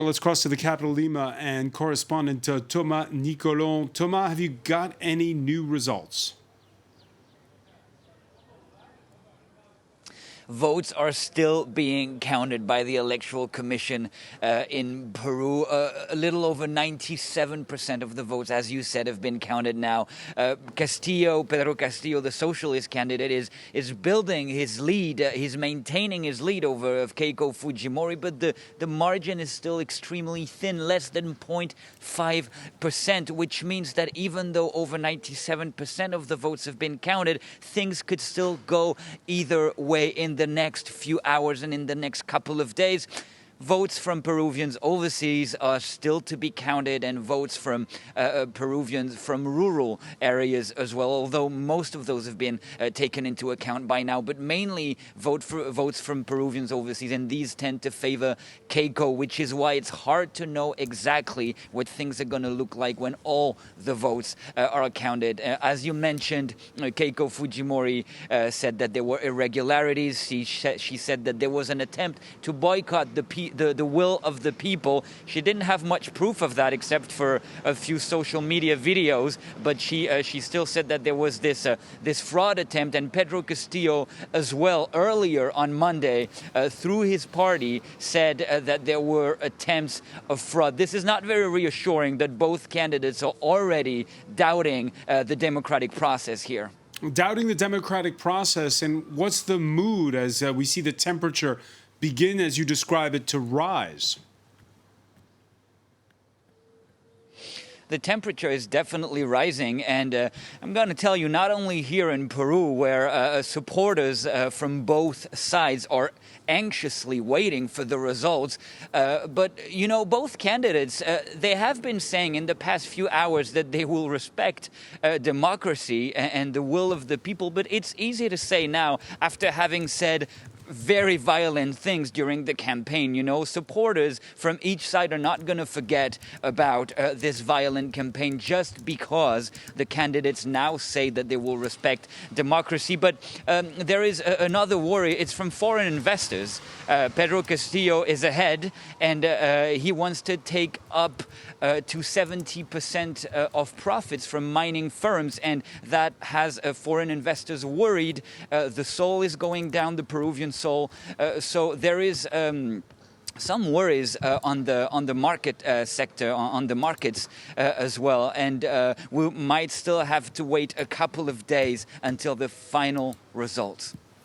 Let's cross to the capital, Lima, and correspondent Thomas Nicolon. Thomas, have you got any new results? Votes are still being counted by the Electoral Commission in Peru. A little over 97% of the votes, as you said, have been counted now. Pedro Castillo, the socialist candidate, is building his lead. He's maintaining his lead over Keiko Fujimori, but the margin is still extremely thin, less than 0.5%, which means that even though over 97% of the votes have been counted, things could still go either way in the next few hours and in the next couple of days. Votes from Peruvians overseas are still to be counted, and votes from Peruvians from rural areas as well, although most of those have been taken into account by now. But mainly votes from Peruvians overseas, and these tend to favor Keiko, which is why it's hard to know exactly what things are going to look like when all the votes are counted. As you mentioned, Keiko Fujimori said that there were irregularities. She said that there was an attempt to boycott the will of the people. She didn't have much proof of that except for a few social media videos, but she still said that there was this fraud attempt. And Pedro Castillo as well earlier on Monday through his party said that there were attempts of fraud. This is not very reassuring that both candidates are already doubting the democratic process here. Doubting the democratic process, and what's the mood as we see the temperature begin, as you describe it, to rise? The temperature is definitely rising, and I'm going to tell you, not only here in Peru, where supporters from both sides are anxiously waiting for the results, but, you know, both candidates, they have been saying in the past few hours that they will respect democracy and the will of the people, but it's easy to say now after having said very violent things during the campaign. You know, supporters from each side are not going to forget about this violent campaign just because the candidates now say that they will respect democracy. But there is another worry. It's from foreign investors. Pedro Castillo is ahead, and he wants to take up to 70% of profits from mining firms, and that has foreign investors worried. The sol is going down, the Peruvian sol. So there is some worries on the market sector, on the markets as well, and we might still have to wait a couple of days until the final results.